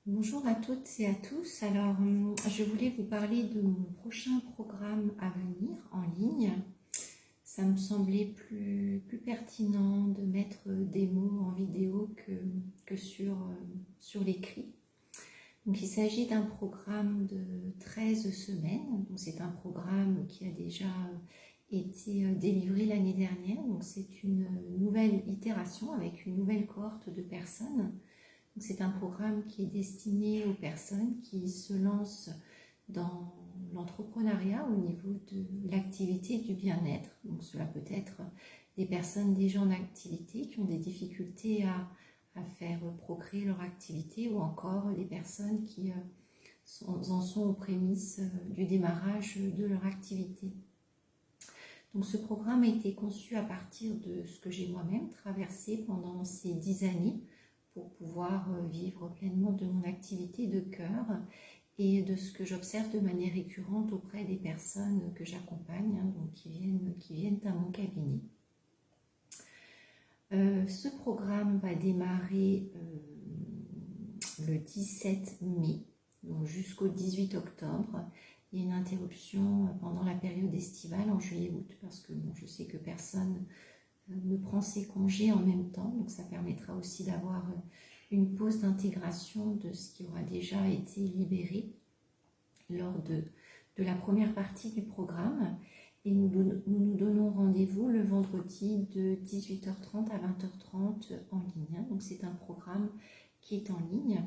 Bonjour à toutes et à tous. Alors, je voulais vous parler de mon prochain programme à venir en ligne. Ça me semblait plus pertinent de mettre des mots en vidéo que sur l'écrit. Donc, il s'agit d'un programme de 13 semaines. Donc, c'est un programme qui a déjà été délivré l'année dernière. Donc, c'est une nouvelle itération avec une nouvelle cohorte de personnes. C'est un programme qui est destiné aux personnes qui se lancent dans l'entrepreneuriat au niveau de l'activité et du bien-être. Donc cela peut être des personnes déjà en activité qui ont des difficultés à faire procréer leur activité, ou encore des personnes qui en sont aux prémices du démarrage de leur activité. Donc ce programme a été conçu à partir de ce que j'ai moi-même traversé pendant ces 10 années pour pouvoir vivre pleinement de mon activité de cœur et de ce que j'observe de manière récurrente auprès des personnes que j'accompagne, donc qui viennent à mon cabinet. Ce programme va démarrer le 17 mai, donc jusqu'au 18 octobre. Il y a une interruption pendant la période estivale en juillet-août, parce que bon, je sais que personne ne prend ses congés en même temps, donc ça permettra aussi d'avoir une pause d'intégration de ce qui aura déjà été libéré lors de la première partie du programme. Et nous donnons rendez-vous le vendredi de 18h30 à 20h30 en ligne. Donc c'est un programme qui est en ligne.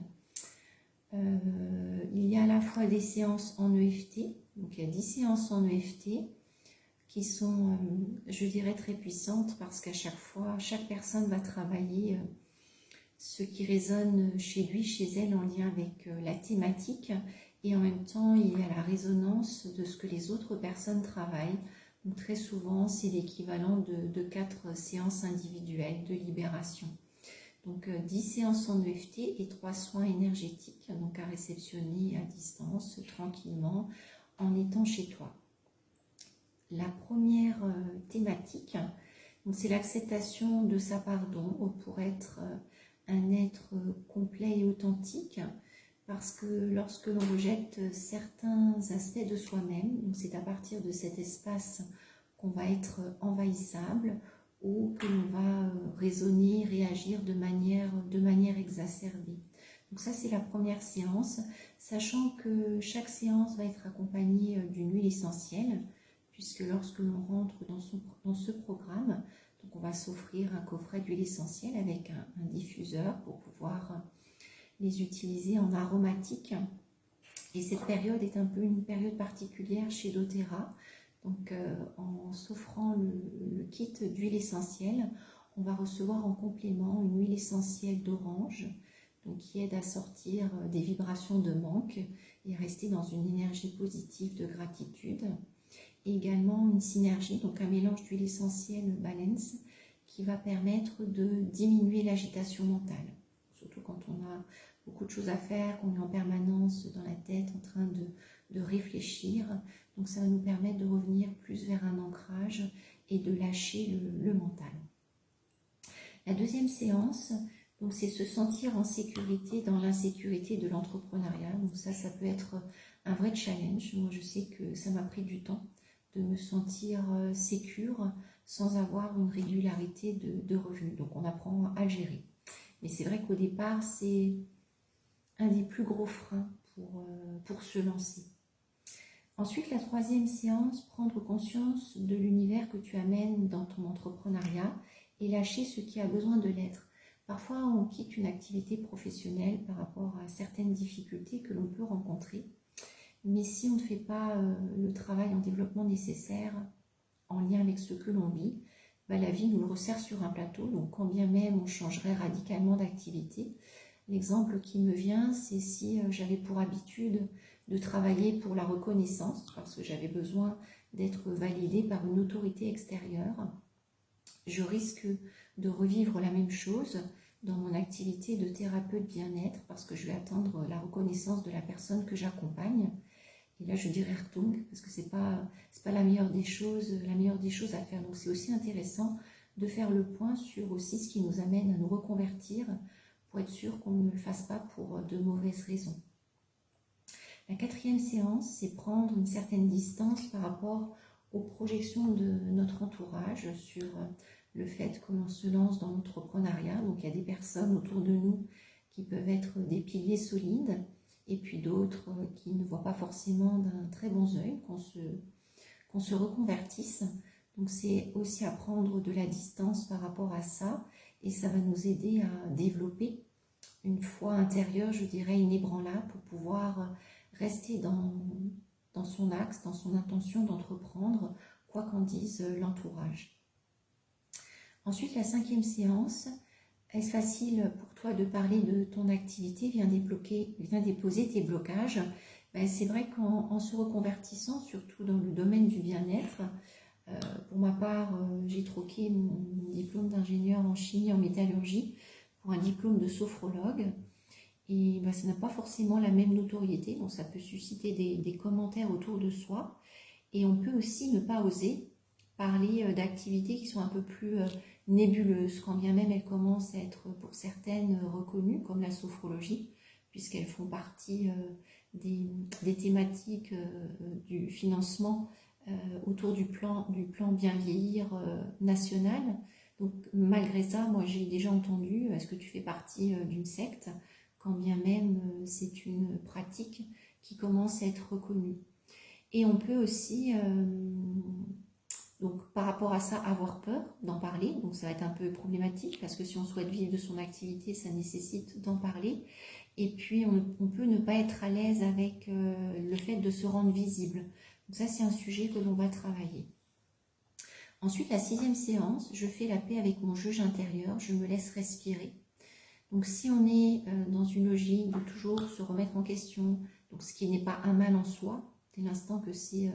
Il y a à la fois des séances en EFT, donc il y a 10 séances en EFT qui sont, je dirais, très puissantes, parce qu'à chaque fois, chaque personne va travailler ce qui résonne chez lui, chez elle, en lien avec la thématique, et en même temps, il y a la résonance de ce que les autres personnes travaillent. Donc très souvent, c'est l'équivalent de 4 séances individuelles de libération. Donc 10 séances en EFT et 3 soins énergétiques, donc à réceptionner à distance, tranquillement, en étant chez toi. La première thématique, c'est l'acceptation de sa part d'ombre pour être un être complet et authentique, parce que lorsque l'on rejette certains aspects de soi-même, c'est à partir de cet espace qu'on va être envahissable, ou que l'on va raisonner, réagir de manière exacerbée. Donc ça, c'est la première séance, sachant que chaque séance va être accompagnée d'une huile essentielle, puisque lorsque l'on rentre dans ce programme, donc on va s'offrir un coffret d'huile essentielle avec un diffuseur pour pouvoir les utiliser en aromatique. Et cette période est un peu une période particulière chez doTERRA. Donc en s'offrant le kit d'huile essentielle, on va recevoir en complément une huile essentielle d'orange, donc qui aide à sortir des vibrations de manque et à rester dans une énergie positive de gratitude. Et également une synergie, donc un mélange d'huile essentielle balance, qui va permettre de diminuer l'agitation mentale, surtout quand on a beaucoup de choses à faire, qu'on est en permanence dans la tête en train de réfléchir. Donc ça va nous permettre de revenir plus vers un ancrage et de lâcher le mental. La deuxième séance, donc c'est se sentir en sécurité dans l'insécurité de l'entrepreneuriat. Donc ça peut être un vrai challenge. Moi, je sais que ça m'a pris du temps de me sentir sécure sans avoir une régularité de revenus. Donc on apprend à gérer. Mais c'est vrai qu'au départ, c'est un des plus gros freins pour se lancer. Ensuite, la troisième séance, prendre conscience de l'univers que tu amènes dans ton entrepreneuriat et lâcher ce qui a besoin de l'être. Parfois, on quitte une activité professionnelle par rapport à certaines difficultés que l'on peut rencontrer. Mais si on ne fait pas le travail en développement nécessaire en lien avec ce que l'on vit, la vie nous le resserre sur un plateau. Donc, quand bien même on changerait radicalement d'activité, l'exemple qui me vient, c'est si j'avais pour habitude de travailler pour la reconnaissance, parce que j'avais besoin d'être validée par une autorité extérieure, je risque de revivre la même chose dans mon activité de thérapeute bien-être, parce que je vais attendre la reconnaissance de la personne que j'accompagne. Et là, je dirais Rtung, parce que c'est pas la meilleure des choses à faire. Donc, c'est aussi intéressant de faire le point sur aussi ce qui nous amène à nous reconvertir pour être sûr qu'on ne le fasse pas pour de mauvaises raisons. La quatrième séance, c'est prendre une certaine distance par rapport aux projections de notre entourage sur le fait que l'on se lance dans l'entrepreneuriat. Donc il y a des personnes autour de nous qui peuvent être des piliers solides et puis d'autres qui ne voient pas forcément d'un très bon œil qu'on se reconvertisse. Donc c'est aussi à prendre de la distance par rapport à ça et ça va nous aider à développer une foi intérieure, je dirais, inébranlable pour pouvoir rester dans son axe, dans son intention d'entreprendre, quoi qu'en dise l'entourage. Ensuite, la cinquième séance, est-ce facile pour toi de parler de ton activité, viens déposer tes blocages. C'est vrai qu'en se reconvertissant, surtout dans le domaine du bien-être, pour ma part, j'ai troqué mon diplôme d'ingénieur en chimie en métallurgie pour un diplôme de sophrologue. Et ça n'a pas forcément la même notoriété, donc ça peut susciter des commentaires autour de soi. Et on peut aussi ne pas oser parler d'activités qui sont un peu plus nébuleuses, quand bien même elles commencent à être pour certaines reconnues, comme la sophrologie, puisqu'elles font partie des thématiques du financement autour du plan bien vieillir national. Donc malgré ça, moi j'ai déjà entendu, est-ce que tu fais partie d'une secte, quand bien même c'est une pratique qui commence à être reconnue. Et on peut aussi, donc par rapport à ça, avoir peur d'en parler. Donc ça va être un peu problématique parce que si on souhaite vivre de son activité, ça nécessite d'en parler. Et puis on peut ne pas être à l'aise avec le fait de se rendre visible. Donc ça c'est un sujet que l'on va travailler. Ensuite, la sixième séance, je fais la paix avec mon juge intérieur, je me laisse respirer. Donc si on est dans une logique de toujours se remettre en question, donc ce qui n'est pas un mal en soi, dès l'instant que c'est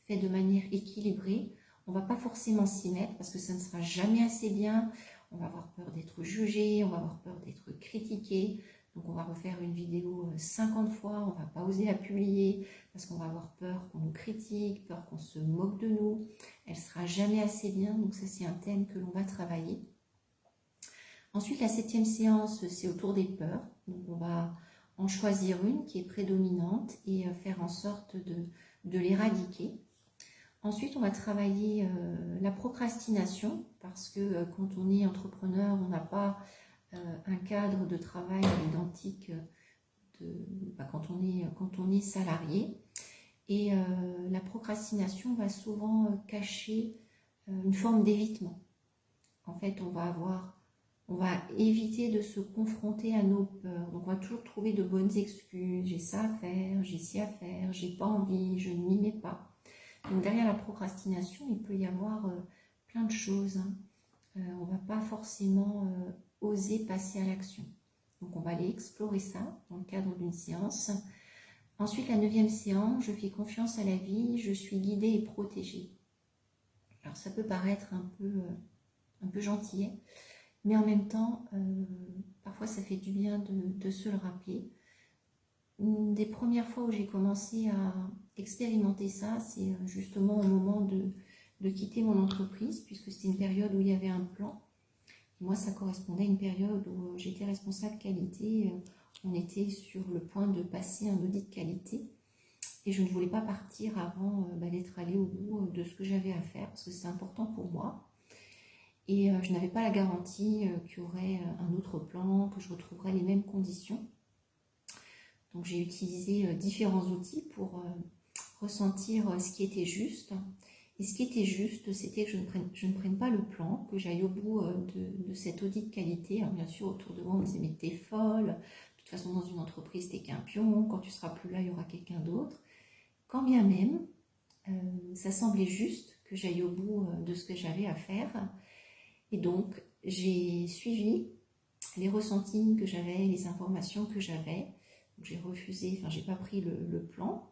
fait de manière équilibrée, on ne va pas forcément s'y mettre parce que ça ne sera jamais assez bien, on va avoir peur d'être jugé, on va avoir peur d'être critiqué, donc on va refaire une vidéo 50 fois, on ne va pas oser la publier parce qu'on va avoir peur qu'on nous critique, peur qu'on se moque de nous, elle ne sera jamais assez bien, donc ça c'est un thème que l'on va travailler. Ensuite, la septième séance, c'est autour des peurs. Donc, on va en choisir une qui est prédominante et faire en sorte de l'éradiquer. Ensuite, on va travailler la procrastination parce que quand on est entrepreneur, on n'a pas un cadre de travail identique quand on est salarié. Et la procrastination va souvent cacher une forme d'évitement. En fait, on va éviter de se confronter à nos peurs. Donc, on va toujours trouver de bonnes excuses. J'ai ça à faire, j'ai ci à faire, j'ai pas envie, je ne m'y mets pas. Donc, derrière la procrastination, il peut y avoir plein de choses. On ne va pas forcément oser passer à l'action. Donc, on va aller explorer ça dans le cadre d'une séance. Ensuite, la neuvième séance, je fais confiance à la vie, je suis guidée et protégée. Alors, ça peut paraître un peu gentillet, mais en même temps, parfois ça fait du bien de se le rappeler. Une des premières fois où j'ai commencé à expérimenter ça, c'est justement au moment de quitter mon entreprise, puisque c'était une période où il y avait un plan. Et moi, ça correspondait à une période où j'étais responsable qualité. On était sur le point de passer un audit qualité. Et je ne voulais pas partir avant d'être allée au bout de ce que j'avais à faire, parce que c'est important pour moi. Et je n'avais pas la garantie qu'il y aurait un autre plan, que je retrouverais les mêmes conditions. Donc j'ai utilisé différents outils pour ressentir ce qui était juste. Et ce qui était juste, c'était que je ne prenne pas le plan, que j'aille au bout de cet audit de qualité. Alors bien sûr, autour de moi, on me disait, mais t'es folle, de toute façon, dans une entreprise, t'es qu'un pion, quand tu seras plus là, il y aura quelqu'un d'autre. Quand bien même, ça semblait juste que j'aille au bout de ce que j'avais à faire. Et donc, j'ai suivi les ressentis que j'avais, les informations que j'avais. J'ai refusé, enfin, j'ai pas pris le plan.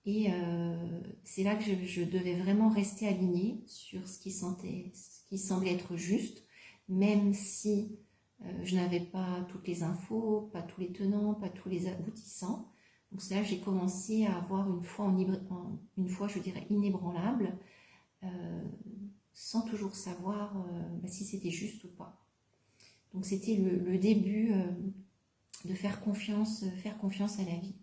Et c'est là que je devais vraiment rester alignée sur ce qui semblait être juste, même si je n'avais pas toutes les infos, pas tous les tenants, pas tous les aboutissants. Donc c'est là que j'ai commencé à avoir une foi, je dirais, inébranlable, sans toujours savoir si c'était juste ou pas. Donc c'était le début de faire confiance à la vie.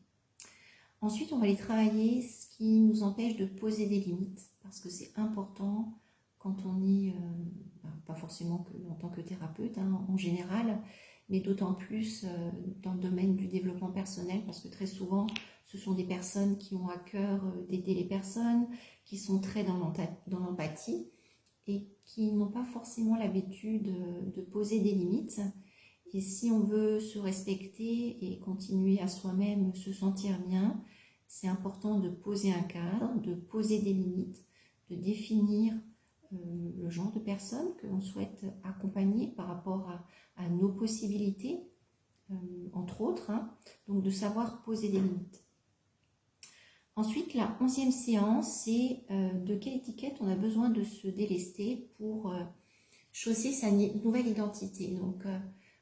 Ensuite, on va aller travailler ce qui nous empêche de poser des limites, parce que c'est important quand on est, pas forcément que en tant que thérapeute, hein, en général, mais d'autant plus dans le domaine du développement personnel, parce que très souvent, ce sont des personnes qui ont à cœur d'aider les personnes, qui sont très dans l'empathie et qui n'ont pas forcément l'habitude de poser des limites. Et si on veut se respecter et continuer à soi-même se sentir bien, c'est important de poser un cadre, de poser des limites, de définir le genre de personnes que l'on souhaite accompagner par rapport à nos possibilités, entre autres, hein, donc de savoir poser des limites. Ensuite, la 11e séance, c'est de quelle étiquette on a besoin de se délester pour chausser sa nouvelle identité. Donc,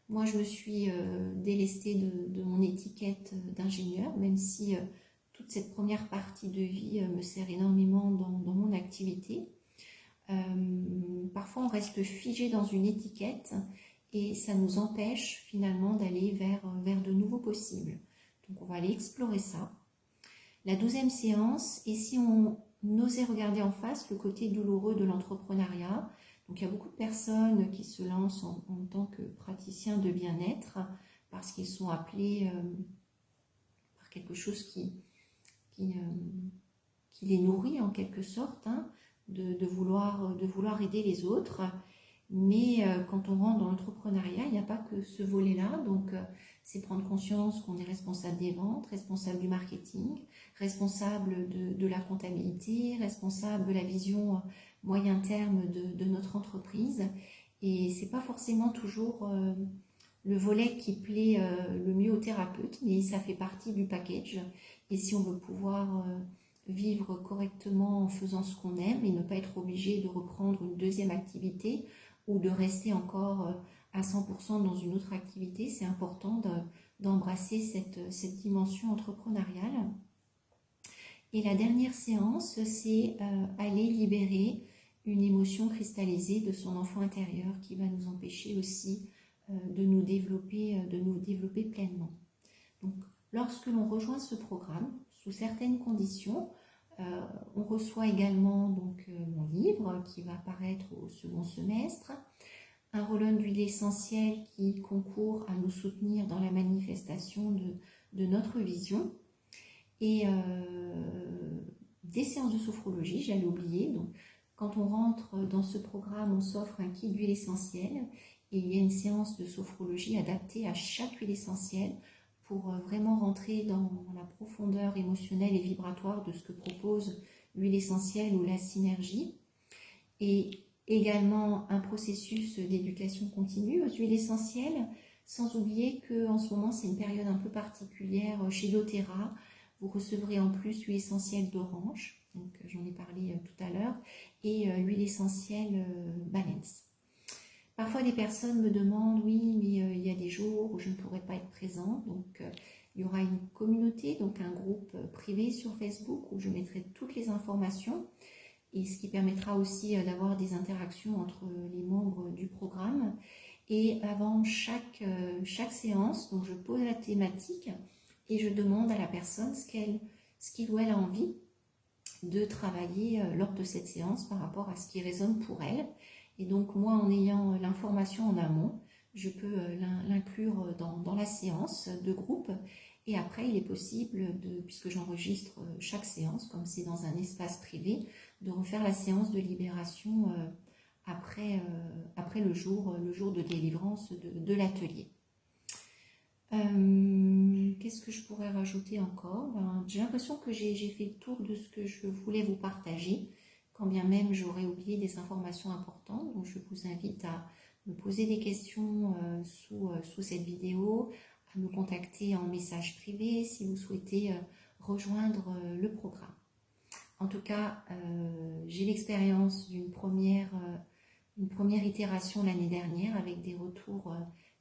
moi, je me suis délestée de mon étiquette d'ingénieur, même si toute cette première partie de vie me sert énormément dans mon activité. Parfois, on reste figé dans une étiquette et ça nous empêche finalement d'aller vers de nouveaux possibles. Donc, on va aller explorer ça. La 12e séance, et si on osait regarder en face le côté douloureux de l'entrepreneuriat. Donc il y a beaucoup de personnes qui se lancent en tant que praticiens de bien-être parce qu'ils sont appelés par quelque chose qui les nourrit en quelque sorte, hein, de vouloir aider les autres. Mais quand on rentre dans l'entrepreneuriat, il n'y a pas que ce volet-là. Donc c'est prendre conscience qu'on est responsable des ventes, responsable du marketing, responsable de la comptabilité, responsable de la vision moyen terme de notre entreprise. Et c'est pas forcément toujours le volet qui plaît le mieux au thérapeute, mais ça fait partie du package. Et si on veut pouvoir vivre correctement en faisant ce qu'on aime et ne pas être obligé de reprendre une deuxième activité ou de rester encore à 100% dans une autre activité, c'est important d'embrasser cette dimension entrepreneuriale. Et la dernière séance, c'est aller libérer une émotion cristallisée de son enfant intérieur qui va nous empêcher aussi de nous développer pleinement. Donc, lorsque l'on rejoint ce programme, sous certaines conditions, on reçoit également donc, mon livre qui va apparaître au second semestre, un roll-on d'huile essentielle qui concourt à nous soutenir dans la manifestation de notre vision, et des séances de sophrologie, j'allais oublier. Donc, quand on rentre dans ce programme, on s'offre un kit d'huile essentielle et il y a une séance de sophrologie adaptée à chaque huile essentielle pour vraiment rentrer dans la profondeur émotionnelle et vibratoire de ce que propose l'huile essentielle ou la synergie. Et également un processus d'éducation continue aux huiles essentielles, sans oublier qu'en ce moment, c'est une période un peu particulière chez doTERRA. Vous recevrez en plus l'huile essentielle d'orange, donc j'en ai parlé tout à l'heure, et l'huile essentielle Balance. Parfois, des personnes me demandent, oui, mais il y a des jours où je ne pourrai pas être présente, donc il y aura une communauté, donc un groupe privé sur Facebook où je mettrai toutes les informations, et ce qui permettra aussi d'avoir des interactions entre les membres du programme. Et avant chaque séance, donc je pose la thématique et je demande à la personne ce qu'il ou elle a envie de travailler lors de cette séance par rapport à ce qui résonne pour elle. Et donc moi, en ayant l'information en amont, je peux l'inclure dans la séance de groupe. Et après, il est possible, puisque j'enregistre chaque séance, comme c'est dans un espace privé, de refaire la séance de libération après le jour de délivrance de l'atelier. Qu'est-ce que je pourrais rajouter encore? J'ai l'impression que j'ai fait le tour de ce que je voulais vous partager, quand bien même j'aurais oublié des informations importantes. Donc je vous invite à me poser des questions sous cette vidéo, à me contacter en message privé si vous souhaitez rejoindre le programme. En tout cas, j'ai l'expérience d'une première itération l'année dernière avec des retours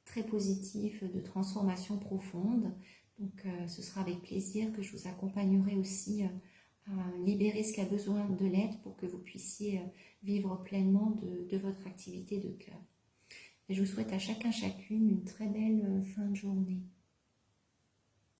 très positifs de transformation profonde. Donc ce sera avec plaisir que je vous accompagnerai aussi à libérer ce qui a besoin de l'aide pour que vous puissiez vivre pleinement de votre activité de cœur. Et je vous souhaite à chacun, chacune une très belle fin de journée.